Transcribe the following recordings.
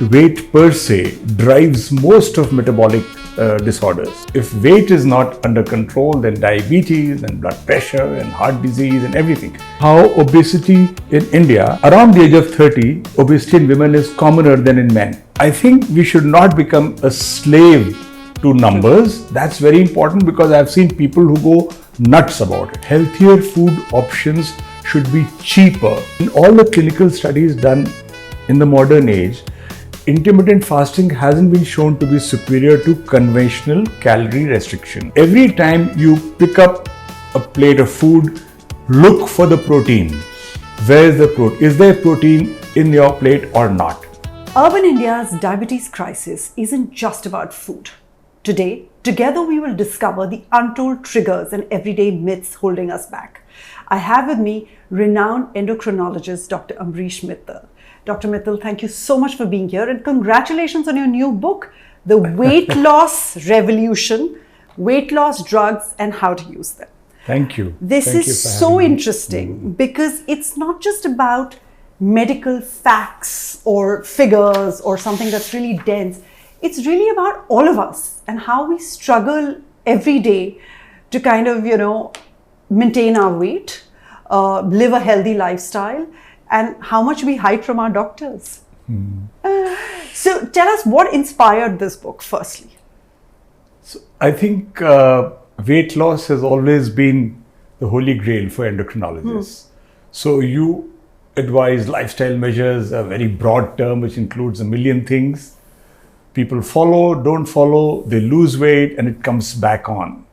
weight per se drives most of metabolic disorders. If weight is not under control, then diabetes and blood pressure and heart disease and everything. How obesity in India, around the age of 30, obesity in women is commoner than in men. I think we should not become a slave to numbers. That's very important because I've seen people who go nuts about it. Healthier food options should be cheaper. In all the clinical studies done in the modern age, intermittent fasting hasn't been shown to be superior to conventional calorie restriction. Every time you pick up a plate of food, look for the protein. Where is the protein? Is there protein in your plate or not? Urban India's diabetes crisis isn't just about food. Today, together we will discover the untold triggers and everyday myths holding us back. I have with me renowned endocrinologist Dr. Ambrish Mithal. Dr. Mithal, thank you so much for being here and congratulations on your new book, The Weight Loss Revolution, Weight Loss Drugs and How to Use Them. Thank you. This Thank is so interesting because it's not just about medical facts or figures or something that's really dense. It's really about all of us and how we struggle every day to kind of, maintain our weight, live a healthy lifestyle, and how much we hide from our doctors. So tell us what inspired this book, firstly. So I think weight loss has always been the holy grail for endocrinologists. So you advise lifestyle measures, a very broad term which includes a million things. People follow, don't follow, they lose weight and it comes back on.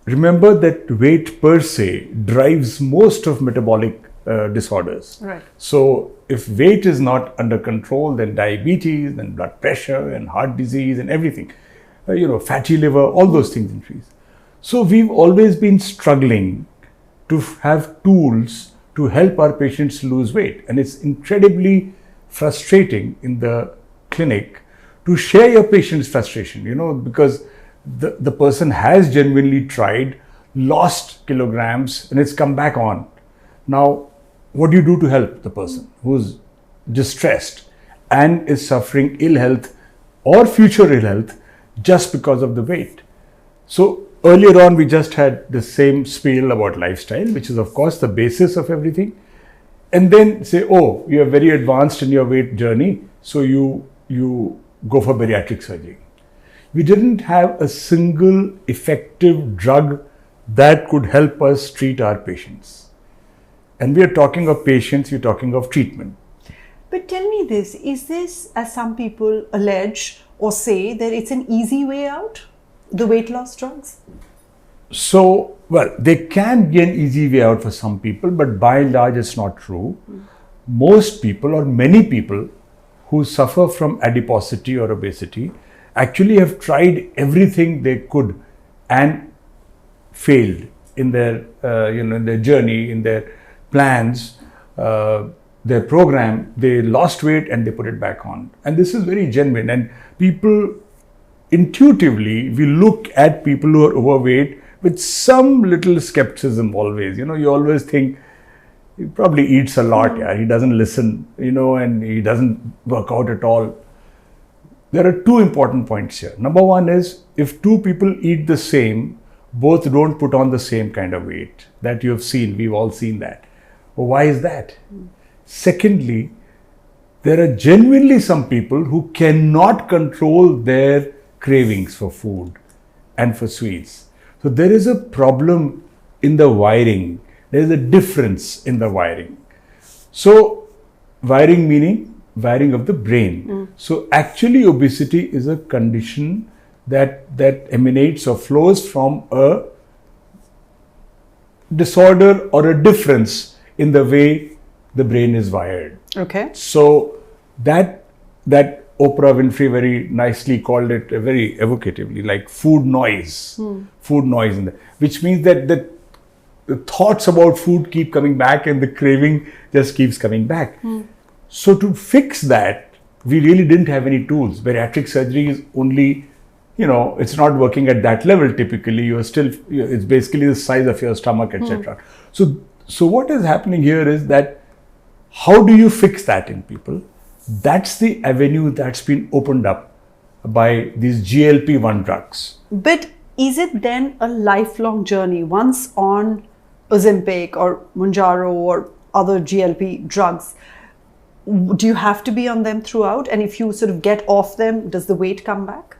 Remember that weight per se drives most of metabolic disorders. Right. So if weight is not under control, then diabetes and blood pressure and heart disease and everything, fatty liver, all those things increase. So we've always been struggling to have tools to help our patients lose weight. And it's incredibly frustrating in the clinic to share your patient's frustration, because the person has genuinely tried, lost kilograms, and it's come back on. Now, what do you do to help the person who's distressed and is suffering ill health or future ill health just because of the weight? So earlier on, we just had the same spiel about lifestyle, which is of course the basis of everything. And then say, oh, you are very advanced in your weight journey, so you go for bariatric surgery. We didn't have a single effective drug that could help us treat our patients. And we are talking of patients, we're talking of treatment. But tell me this, is this, as some people allege or say, that it's an easy way out, the weight loss drugs? So, they can be an easy way out for some people, but by and large, it's not true. Most people or many people who suffer from adiposity or obesity actually have tried everything they could and failed in their, in their journey, in their plans, their program. They lost weight and they put it back on. And this is very genuine. And people intuitively, we look at people who are overweight with some little skepticism always. You always think, he probably eats a lot, he doesn't listen, and he doesn't work out at all. There are two important points here. Number one is, if two people eat the same, both don't put on the same kind of weight. That you have seen, we've all seen that. Well, why is that? Secondly, there are genuinely some people who cannot control their cravings for food and for sweets. So there is a problem in the wiring. There is a difference in the wiring. So wiring meaning wiring of the brain. So actually obesity is a condition that emanates or flows from a disorder or a difference in the way the brain is wired. Okay. So that Oprah Winfrey very nicely called it very evocatively like food noise. Food noise, which means that the thoughts about food keep coming back and the craving just keeps coming back. So to fix that, we really didn't have any tools. Bariatric surgery is only, it's not working at that level typically. You are still, it's basically the size of your stomach, etc. So what is happening here is that how do you fix that in people? That's the avenue that's been opened up by these GLP-1 drugs. But is it then a lifelong journey? Once on Ozempic or Mounjaro or other GLP drugs, do you have to be on them throughout? And if you sort of get off them, does the weight come back?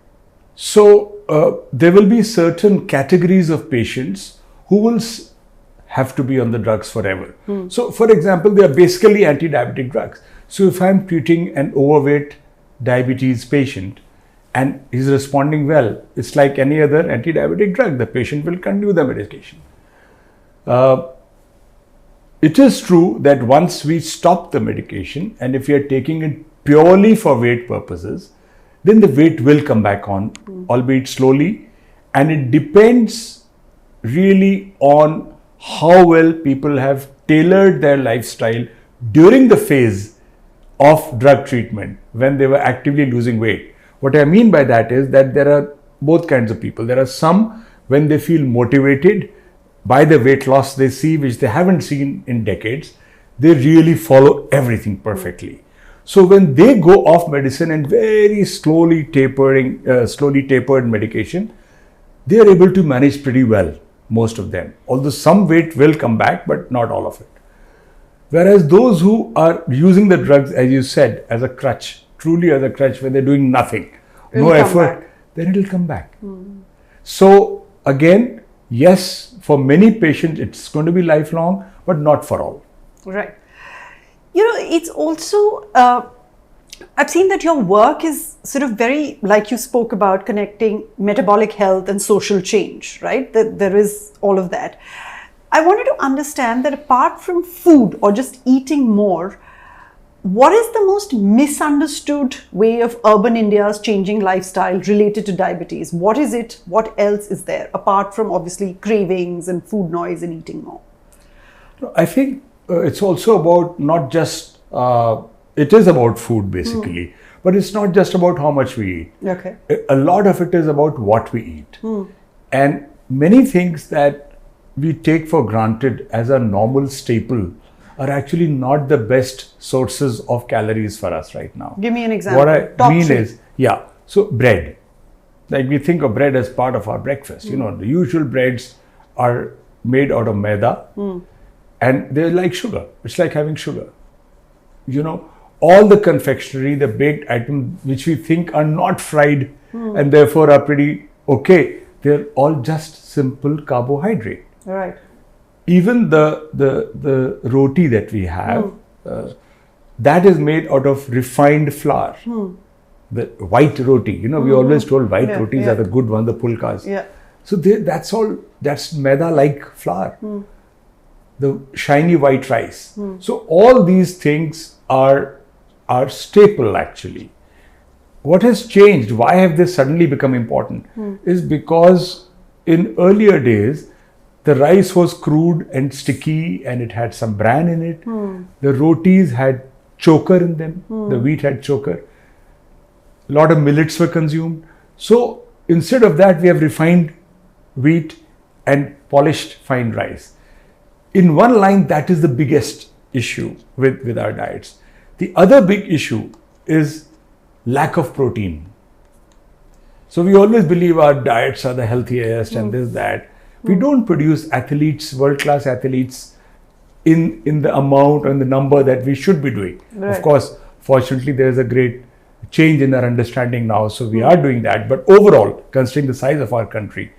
So there will be certain categories of patients who will have to be on the drugs forever. So for example, they are basically anti-diabetic drugs. So if I'm treating an overweight diabetes patient and he's responding well, it's like any other anti-diabetic drug. The patient will continue the medication. It is true that once we stop the medication and if we are taking it purely for weight purposes, then the weight will come back on, albeit slowly. And it depends really on how well people have tailored their lifestyle during the phase of drug treatment when they were actively losing weight. What I mean by that is that there are both kinds of people. There are some when they feel motivated by the weight loss they see, which they haven't seen in decades, they really follow everything perfectly. So when they go off medicine and very slowly tapered medication, they are able to manage pretty well, most of them. Although some weight will come back, but not all of it. Whereas those who are using the drugs, as you said, as a crutch, truly as a crutch, where they're doing nothing, no effort, then it will come back. So again, yes, for many patients, it's going to be lifelong, but not for all. Right. You know, it's also, I've seen that your work is sort of very, like you spoke about, connecting metabolic health and social change, right? That there is all of that. I wanted to understand that apart from food or just eating more, what is the most misunderstood way of urban India's changing lifestyle related to diabetes? What is it? What else is there apart from obviously cravings and food noise and eating more? I think it's also about not just, it is about food basically, but it's not just about how much we eat. Okay. A lot of it is about what we eat. And many things that we take for granted as a normal staple are actually not the best sources of calories for us right now. Give me an example. What I Top mean three. is, so bread. Like we think of bread as part of our breakfast. You know, the usual breads are made out of maida and they're like sugar. It's like having sugar. You know, all the confectionery, the baked items which we think are not fried and therefore are pretty okay, they're all just simple carbohydrate. Right. Even the roti that we have, that is made out of refined flour. The white roti, you know, we always told white rotis are the good ones, the pulkas. Yeah. So that's maida-like flour. The shiny white rice. So all these things are staple actually. What has changed, why have they suddenly become important, is because in earlier days, the rice was crude and sticky and it had some bran in it. The rotis had choker in them. The wheat had choker. A lot of millets were consumed. So instead of that, we have refined wheat and polished fine rice. In one line, that is the biggest issue with our diets. The other big issue is lack of protein. So we always believe our diets are the healthiest and this, that. We don't produce athletes, world-class athletes in the amount and the number that we should be doing. Right. Of course, fortunately, there is a great change in our understanding now. So we are doing that. But overall, considering the size of our country,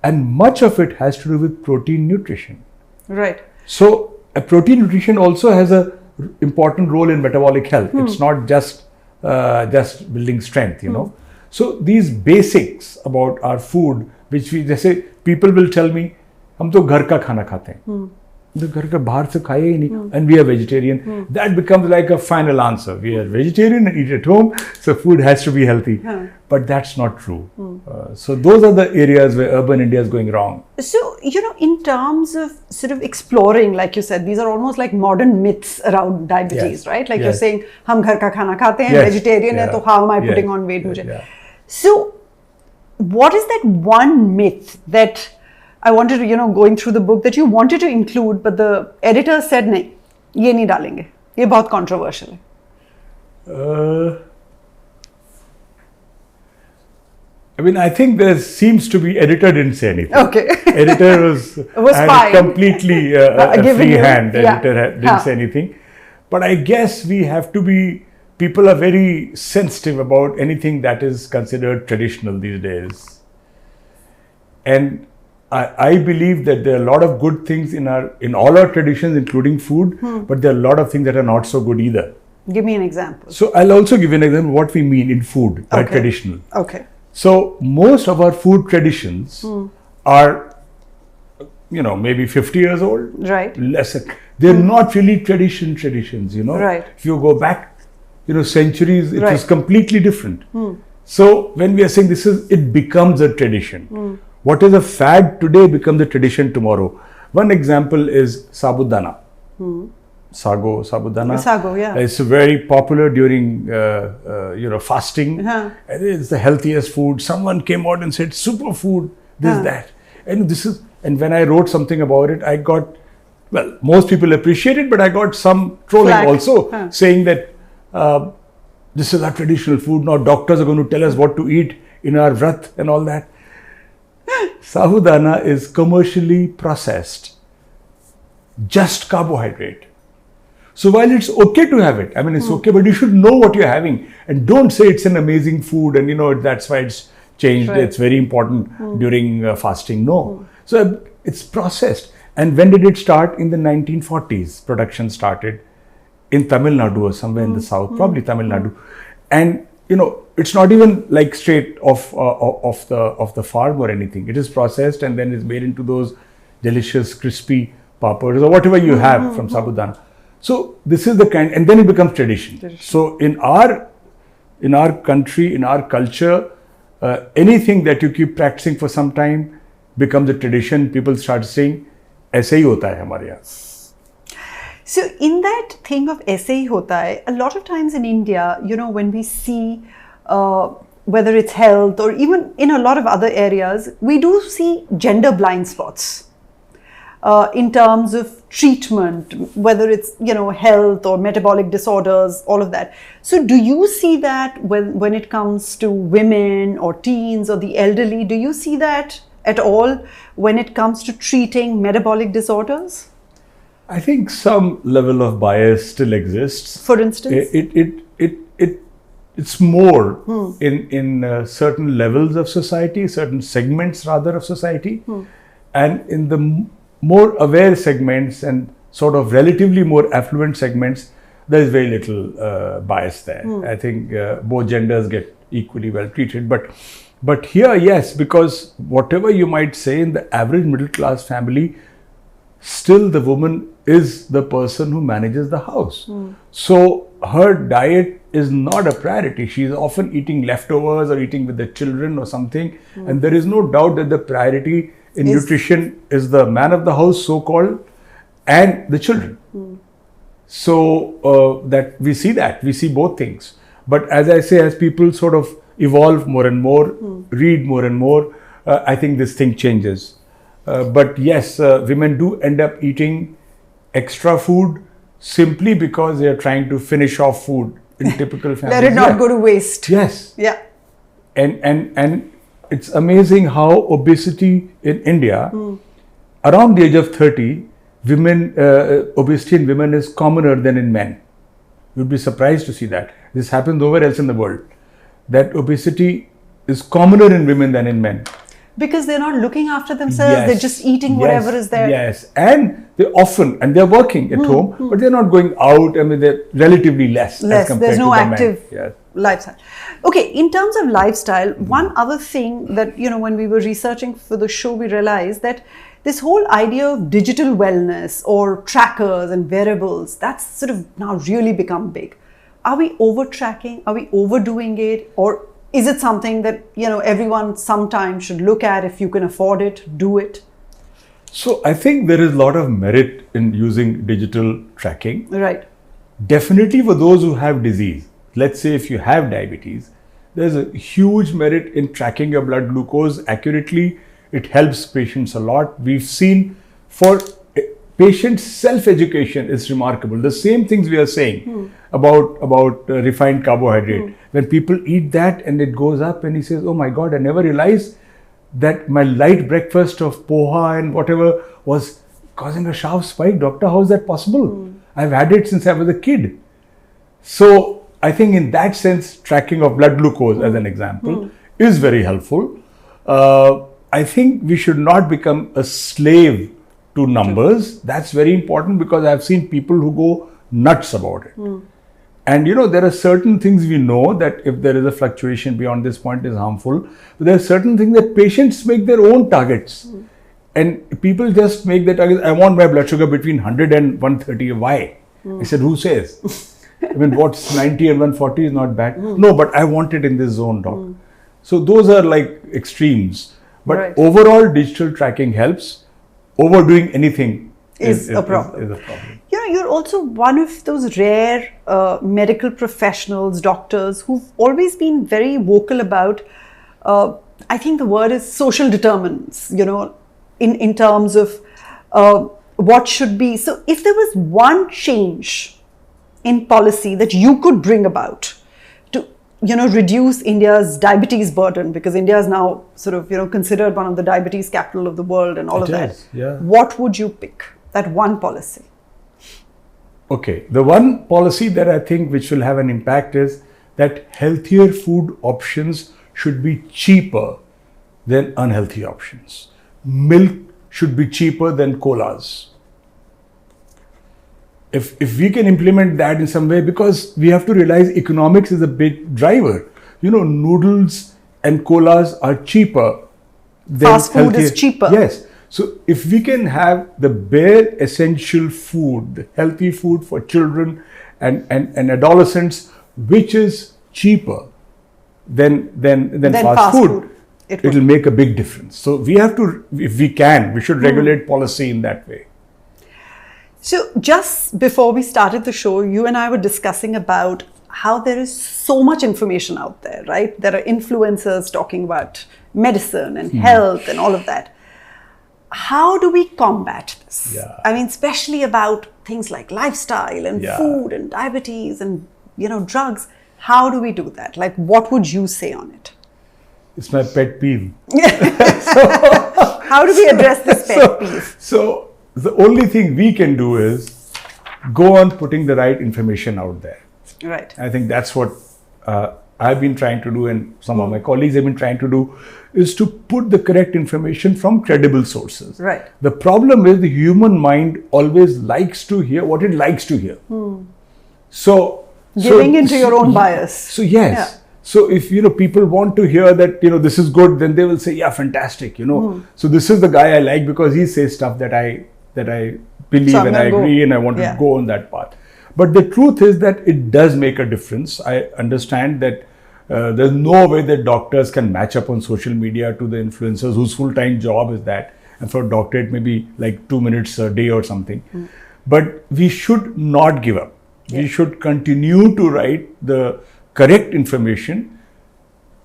and much of it has to do with protein nutrition. Right. So protein nutrition also has an important role in metabolic health. It's not just building strength, you know. So these basics about our food, which we just say, people will tell me, हम तो घर का खाना खाते हैं, तो घर का बाहर से खाए ही नहीं, and we are vegetarian. That becomes like a final answer. We are vegetarian and eat at home, so food has to be healthy. But that's not true. So those are the areas where urban India is going wrong. So, you know, in terms of sort of exploring, like you said, these are almost like modern myths around diabetes, right? Like you're saying, हम घर का खाना खाते हैं, vegetarian है, तो how am I putting on weight? So, what is that one myth that I wanted to, you know, going through the book that you wanted to include, but the editor said, नहीं, ये नहीं डालेंगे, ये बहुत controversial है. I mean, I think there seems to be, editor didn't say anything. Okay. Editor was had fine. completely a free hand. Yeah. Editor didn't say anything. But I guess we have to be, people are very sensitive about anything that is considered traditional these days. And I believe that there are a lot of good things in all our traditions, including food, but there are a lot of things that are not so good either. Give me an example. So I'll also give you an example of what we mean in food by traditional. Okay. So most of our food traditions are, maybe 50 years old. Right. Lesser. They're not really traditions, Right. If you go back, centuries, it Right. was completely different. So when we are saying it becomes a tradition. What is a fad today becomes a tradition tomorrow. One example is sabudana. Sabudana. Sago, yeah. It's very popular during, fasting. It's the healthiest food. Someone came out and said, superfood, that. And when I wrote something about it, I got, most people appreciate it, but I got some trolling also saying that this is our traditional food. Now doctors are going to tell us what to eat in our vrat and all that. Sabudana is commercially processed, just carbohydrate. So while it's okay to have it, it's okay, but you should know what you're having and don't say it's an amazing food and that's why it's changed. Right. It's very important during fasting. No. So it's processed. And when did it start? In the 1940s, production started in Tamil Nadu or somewhere in the south, probably Tamil Nadu. And it's not even like straight off the farm or anything. It is processed and then is made into those delicious crispy papads or whatever you have from sabudana. So this is the kind, and then it becomes tradition. So in our country, in our culture, anything that you keep practicing for some time becomes a tradition. People start saying, "ऐसे ही होता है हमारे यहाँ." So in that thing of aise hi hota hai, a lot of times in India, when we see whether it's health or even in a lot of other areas, we do see gender blind spots in terms of treatment, whether it's, health or metabolic disorders, all of that. So do you see that when it comes to women or teens or the elderly, do you see that at all when it comes to treating metabolic disorders? I think some level of bias still exists. For instance? It's more in certain levels of society, certain segments rather of society, and in the more aware segments and sort of relatively more affluent segments, there is very little bias there. I think both genders get equally well treated, but here, yes, because whatever you might say, in the average middle class family, still the woman is the person who manages the house. So her diet is not a priority. She is often eating leftovers or eating with the children or something. And there is no doubt that the priority in nutrition is the man of the house, so-called, and the children. So that we see both things. But as I say, as people sort of evolve more and more, read more and more, I think this thing changes. But yes, women do end up eating extra food simply because they are trying to finish off food in typical families. Let it not go to waste. Yes. Yeah. And it's amazing how obesity in India, around the age of 30, obesity in women is commoner than in men. You'd be surprised to see that. This happens nowhere else in the world. That obesity is commoner in women than in men. Because they're not looking after themselves, they're just eating whatever is there. Yes, and they're working at home, but they're not going out. They're relatively less. As compared There's no to the active men. lifestyle. Okay, in terms of lifestyle, one other thing that, when we were researching for the show, we realized that this whole idea of digital wellness or trackers and wearables, that's sort of now really become big. Are we over-tracking? Are we overdoing it? Or is it something that, everyone sometime should look at? If you can afford it, do it? So I think there is a lot of merit in using digital tracking. Right. Definitely for those who have disease. Let's say if you have diabetes, there's a huge merit in tracking your blood glucose accurately. It helps patients a lot. We've seen for patient's self-education is remarkable. The same things we are saying about refined carbohydrate. When people eat that and it goes up, and he says, "Oh my God, I never realized that my light breakfast of poha and whatever was causing a sharp spike. Doctor, how is that possible? I've had it since I was a kid." So I think in that sense, tracking of blood glucose as an example is very helpful. I think we should not become a slave to numbers. That's very important, because I've seen people who go nuts about it. And there are certain things we know that if there is a fluctuation beyond this point is harmful. But there are certain things that patients make their own targets. And people just make their targets. I want my blood sugar between 100 and 130. Why? I said, who says? I mean, what's 90 and 140 is not bad. No, but I want it in this zone, doc. So those are like extremes. But overall, digital tracking helps. Overdoing anything is a problem. Is a problem. You're also one of those rare medical professionals, doctors, who've always been very vocal about, I think the word is social determinants, in terms of what should be. So if there was one change in policy that you could bring about to, reduce India's diabetes burden, because India is now sort of, considered one of the diabetes capital of the world and all of that. Yeah. What would you pick? That one policy? Okay, the one policy that I think which will have an impact is that healthier food options should be cheaper than unhealthy options. Milk should be cheaper than colas. If we can implement that in some way, because we have to realize economics is a big driver. Noodles and colas are cheaper than fast food is cheaper. Yes. So if we can have the bare essential food, the healthy food for children and adolescents, which is cheaper than fast food, it will make a big difference. So we have to, if we can, we should regulate policy in that way. So just before we started the show, you and I were discussing about how there is so much information out there, right? There are influencers talking about medicine and health and all of that. How do we combat this? Yeah. I mean, especially about things like lifestyle and food and diabetes and, drugs. How do we do that? Like, what would you say on it? It's my pet peeve. How do we address this pet peeve? So the only thing we can do is go on putting the right information out there. Right. I think that's what I've been trying to do, and some of my colleagues have been trying to do, is to put the correct information from credible sources. Right. The problem is the human mind always likes to hear what it likes to hear. So giving into your own bias. So yes. Yeah. So if people want to hear that this is good, then they will say, yeah, fantastic. So this is the guy I like because he says stuff that I believe and I agree and I want to go on that path. But the truth is that it does make a difference. I understand that there's no way that doctors can match up on social media to the influencers whose full-time job is that. And for a doctor, it may be like 2 minutes a day or something. But we should not give up. We should continue to write the correct information.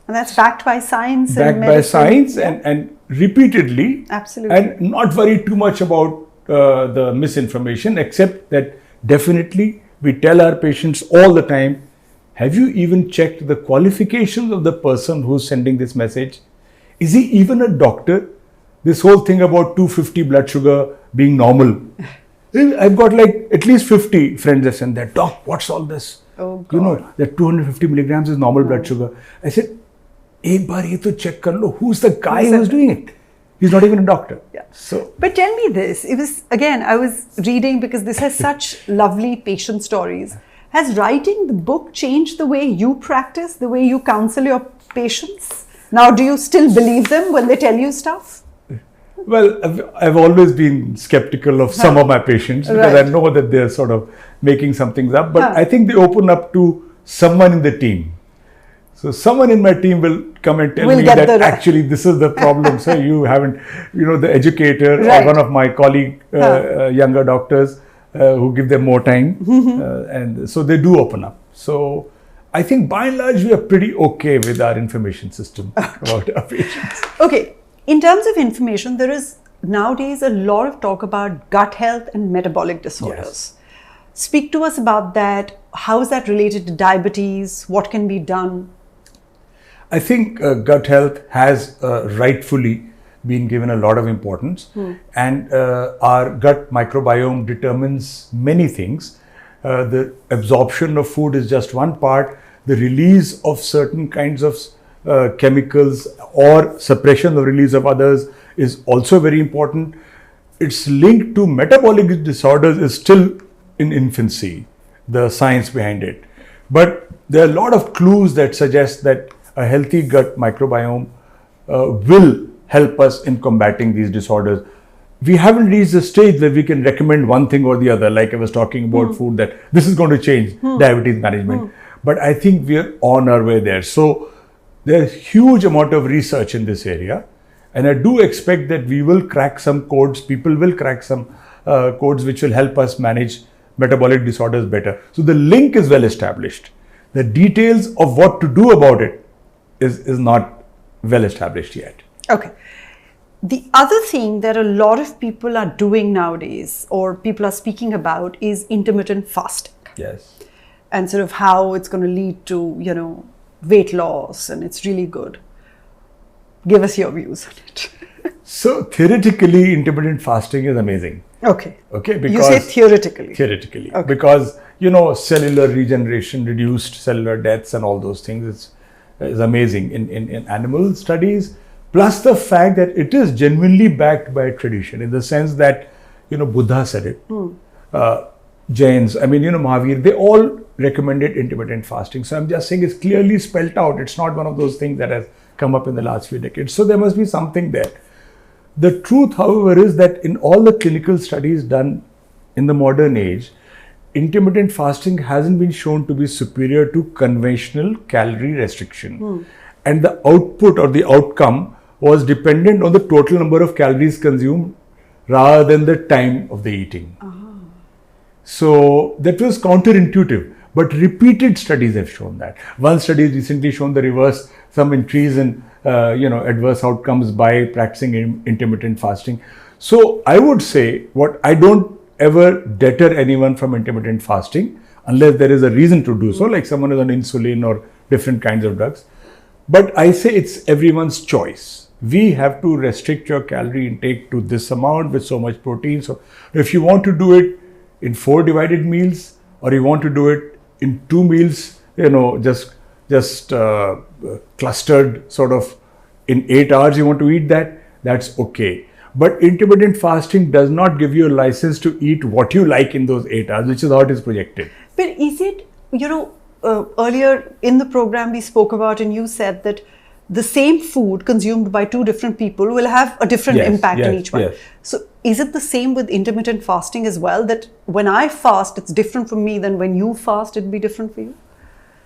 And that's backed by science. Backed by science and repeatedly. Absolutely. And not worry too much about the misinformation, except that definitely we tell our patients all the time, have you even checked the qualifications of the person who's sending this message? Is he even a doctor? This whole thing about 250 blood sugar being normal. I've got like at least 50 friends that send that, doc, what's all this? Oh God. That 250 milligrams is normal blood sugar. I said, ek baar ye to check kar lo. Who's the guy who's doing it? He's not even a doctor. Yeah. So, but tell me this. It was, again, I was reading because this has such lovely patient stories. Has writing the book changed the way you practice, the way you counsel your patients? Now, do you still believe them when they tell you stuff? Well, I've always been skeptical of some of my patients because I know that they're sort of making some things up. But I think they open up to someone in the team. So someone in my team will come and tell me that actually this is the problem. So you haven't, the educator or one of my colleague, younger doctors who give them more time. And so they do open up. So I think by and large, we are pretty okay with our information system about our patients. Okay. In terms of information, there is nowadays a lot of talk about gut health and metabolic disorders. Speak to us about that. How is that related to diabetes? What can be done? I think gut health has rightfully been given a lot of importance, and our gut microbiome determines many things. The absorption of food is just one part. The release of certain kinds of chemicals or suppression of release of others is also very important. Its link to metabolic disorders is still in infancy, the science behind it. But there are a lot of clues that suggest that a healthy gut microbiome will help us in combating these disorders. We haven't reached the stage where we can recommend one thing or the other, like I was talking about food, that this is going to change diabetes management. But I think we are on our way there. So there's huge amount of research in this area. And I do expect that we will crack some codes, people will crack some codes which will help us manage metabolic disorders better. So the link is well established. The details of what to do about it is not well established yet. Okay. The other thing that a lot of people are doing nowadays, or people are speaking about, is intermittent fasting. Yes. And sort of how it's going to lead to, weight loss, and it's really good. Give us your views on it. So theoretically, intermittent fasting is amazing. Okay. Okay. Because you say theoretically. Theoretically. Okay. Because, cellular regeneration, reduced cellular deaths and all those things is amazing in animal studies. Plus the fact that it is genuinely backed by tradition, in the sense that, Buddha said it. Jains, Mahavir, they all recommended intermittent fasting. So I'm just saying it's clearly spelled out. It's not one of those things that has come up in the last few decades. So there must be something there. The truth, however, is that in all the clinical studies done in the modern age, intermittent fasting hasn't been shown to be superior to conventional calorie restriction. And the output or the outcome was dependent on the total number of calories consumed rather than the time of the eating. So that was counterintuitive, but repeated studies have shown that. One study has recently shown the reverse, some increase in adverse outcomes by practicing intermittent fasting. So I would say, I don't ever deter anyone from intermittent fasting unless there is a reason to do so, like someone is on insulin or different kinds of drugs. But I say it's everyone's choice. We have to restrict your calorie intake to this amount with so much protein. So if you want to do it in 4 divided meals, or you want to do it in 2 meals, just clustered sort of in 8 hours, you want to eat that, that's okay. But intermittent fasting does not give you a license to eat what you like in those 8 hours, which is how it is projected. But is it, earlier in the program we spoke about, and you said that the same food consumed by 2 different people will have a different impact in each one. Yes. So is it the same with intermittent fasting as well, that when I fast, it's different from me than when you fast, it'd be different for you?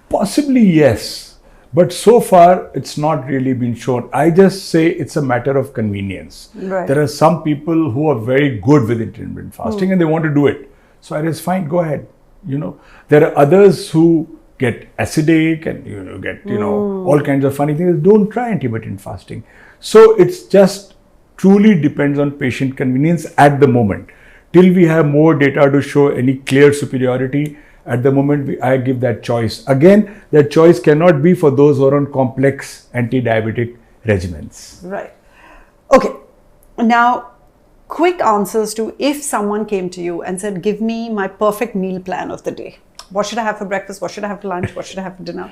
Possibly, yes. But so far, it's not really been shown. I just say it's a matter of convenience. Right. There are some people who are very good with intermittent fasting and they want to do it. So it is fine, go ahead. There are others who get acidic and get all kinds of funny things. Don't try intermittent fasting. So it's just truly depends on patient convenience at the moment. Till we have more data to show any clear superiority, at the moment I give that choice. Again, that choice cannot be for those who are on complex anti-diabetic regimens. Right. Okay. Now, quick answers to if someone came to you and said, give me my perfect meal plan of the day. What should I have for breakfast? What should I have for lunch? What should I have for dinner?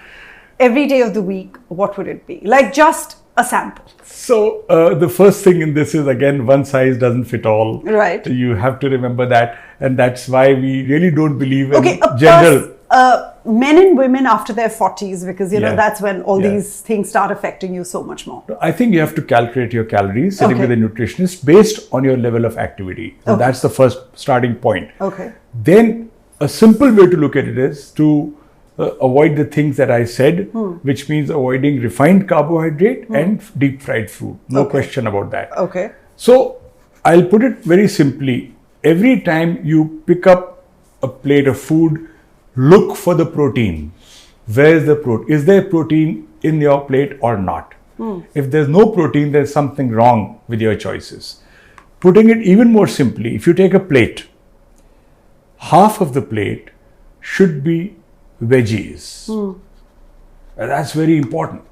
Every day of the week, what would it be? Like just a sample. So the first thing in this is, again, one size doesn't fit all. Right. You have to remember that. And that's why we really don't believe in general. Men and women after their 40s, because, that's when all these things start affecting you so much more. I think you have to calculate your calories, sitting with a nutritionist based on your level of activity. So that's the first starting point. Okay. Then a simple way to look at it is to avoid the things that I said, which means avoiding refined carbohydrate and deep fried food. No question about that. Okay. So I'll put it very simply. Every time you pick up a plate of food, look for the protein. Where is the protein? Is there protein in your plate or not? If there's no protein, there's something wrong with your choices. Putting it even more simply, if you take a plate, half of the plate should be veggies. And that's very important.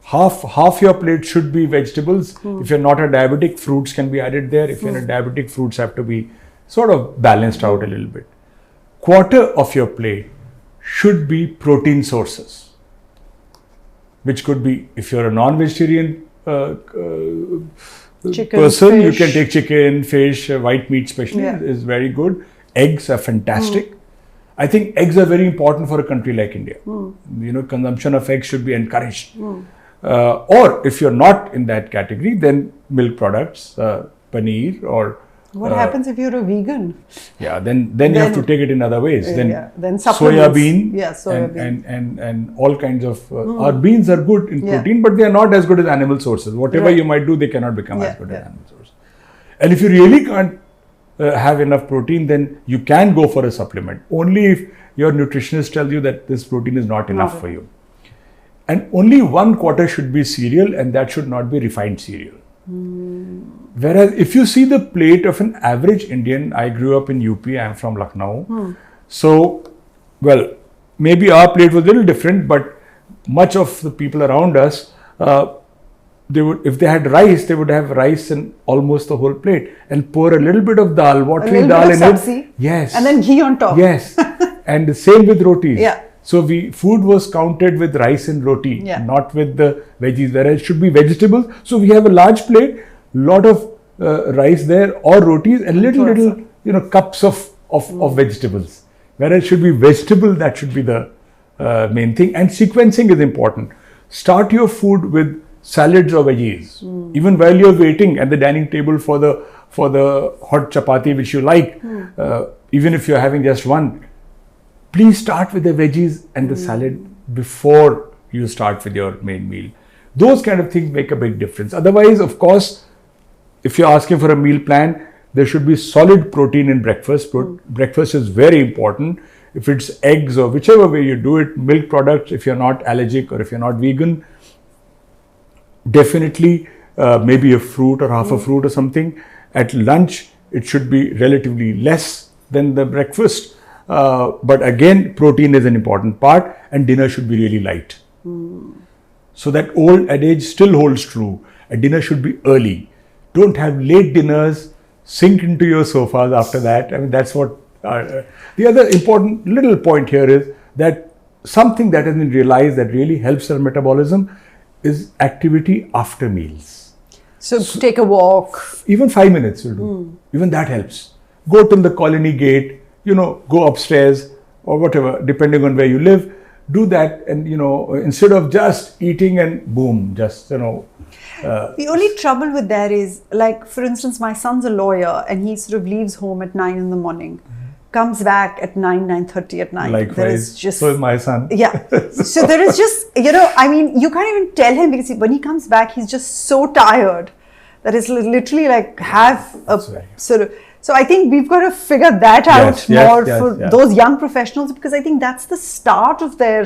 Half your plate should be vegetables. If you're not a diabetic, fruits can be added there. If you're a diabetic, fruits have to be sort of balanced out a little bit. Quarter of your plate should be protein sources, which could be, if you're a non-vegetarian Chicken, person, fish. you can take chicken, fish, white meat especially is very good. Eggs are fantastic. I think eggs are very important for a country like India. Consumption of eggs should be encouraged. Or if you're not in that category, then milk products, paneer, or what happens if you're a vegan? Yeah, then you have to take it in other ways. Then soya bean, soya bean. And all kinds of our beans are good in protein, but they are not as good as animal sources. Whatever you might do, they cannot become as good as animal sources. And if you really can't have enough protein, then you can go for a supplement. Only if your nutritionist tells you that this protein is not enough for you. And only 1/4 should be cereal, and that should not be refined cereal. Whereas if you see the plate of an average Indian, I grew up in UP, I am from Lucknow. So, well, maybe our plate was a little different, but much of the people around us, they would, if they had rice, they would have rice in almost the whole plate and pour a little bit of dal, watery dal in it. Yes. And then ghee on top. Yes. And the same with rotis. Yeah. So food was counted with rice and roti, not with the veggies, whereas it should be vegetables. So we have a large plate, lot of rice there or rotis and little cups of vegetables. Whereas it should be vegetable, that should be the main thing. And sequencing is important. Start your food with salads or veggies. Even while you're waiting at the dining table for the hot chapati which you like, even if you're having just one, please start with the veggies and the salad before you start with your main meal. Those kind of things make a big difference. Otherwise, of course, if you're asking for a meal plan, there should be solid protein in breakfast. Breakfast is very important. If it's eggs or whichever way you do it, milk products, if you're not allergic or if you're not vegan, definitely maybe a fruit or half a fruit or something. At lunch, it should be relatively less than the breakfast. But again, protein is an important part, and dinner should be really light. So that old adage still holds true. A dinner should be early. Don't have late dinners, sink into your sofas after that. I mean, that's what... the other important little point here is that something that has been realized that really helps our metabolism is activity after meals. So take a walk. Even 5 minutes will do. Even that helps. Go till the colony gate, go upstairs or whatever, depending on where you live, do that. And, instead of just eating and boom, just, The only trouble with that is, like, for instance, my son's a lawyer and he sort of leaves home at 9 in the morning, comes back at 9:30 at night. Likewise, so is my son. Yeah. So there is just, you can't even tell him because when he comes back, he's just so tired that it's literally like So I think we've got to figure that out for those young professionals, because I think that's the start of their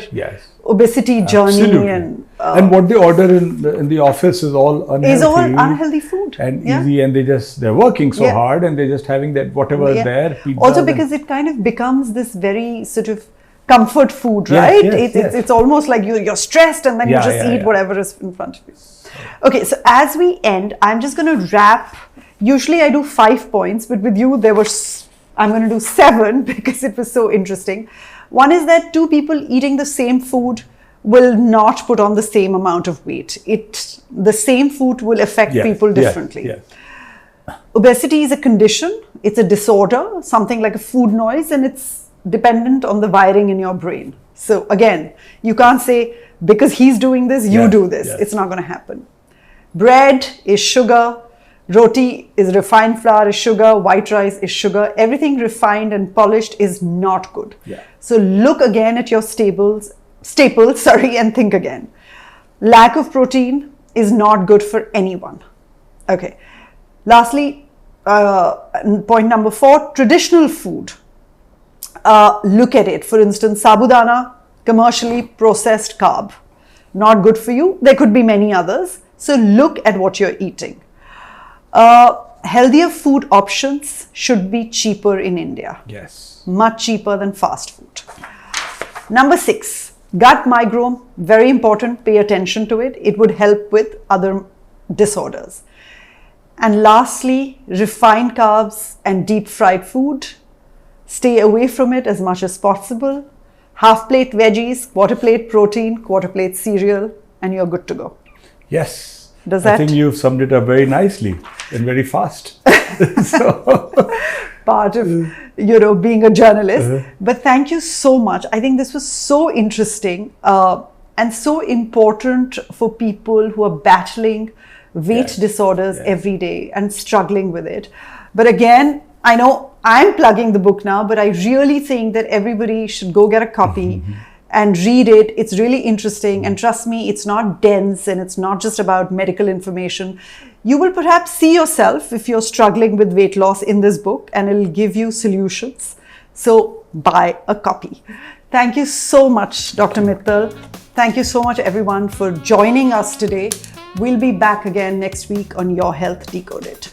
obesity journey. Absolutely. And what they order in the office is all unhealthy. Is all unhealthy food. And easy, and they're working so hard and they're just having that whatever is there. Also because it kind of becomes this very sort of comfort food, right? It's almost like you're stressed and then you just eat whatever is in front of you. Okay, so as we end, I'm just going to wrap. Usually I do 5 points, but with you I'm going to do 7 because it was so interesting. One is that 2 people eating the same food will not put on the same amount of weight. The same food will affect people differently. Obesity is a condition, it's a disorder, something like a food noise, and it's dependent on the wiring in your brain. So again, you can't say because he's doing this, you do this. It's not going to happen. Bread is sugar. Roti is refined flour, is sugar. White rice is sugar. Everything refined and polished is not good. So look again at your staples, and think again. Lack of protein is not good for anyone. Okay. Lastly, point number 4, traditional food. Look at it. For instance, sabudana, commercially processed carb. Not good for you. There could be many others. So look at what you're eating. Healthier food options should be cheaper in India. Yes. Much cheaper than fast food. Number 6, gut microbiome, very important. Pay attention to it. It would help with other disorders. And lastly, refined carbs and deep fried food. Stay away from it as much as possible. Half plate veggies, quarter plate protein, quarter plate cereal, and you're good to go. Yes. Does I that- think you've summed it up very nicely and very fast. So, Part of being a journalist. But thank you so much. I think this was so interesting and so important for people who are battling weight Yes. disorders Yes. every day and struggling with it. But again, I know I'm plugging the book now, but I really think that everybody should go get a copy and read it. It's really interesting. And trust me, it's not dense and it's not just about medical information. You will perhaps see yourself if you're struggling with weight loss in this book, and it'll give you solutions. So buy a copy. Thank you so much, Dr. Mithal. Thank you so much, everyone, for joining us today. We'll be back again next week on Your Health DeKoded.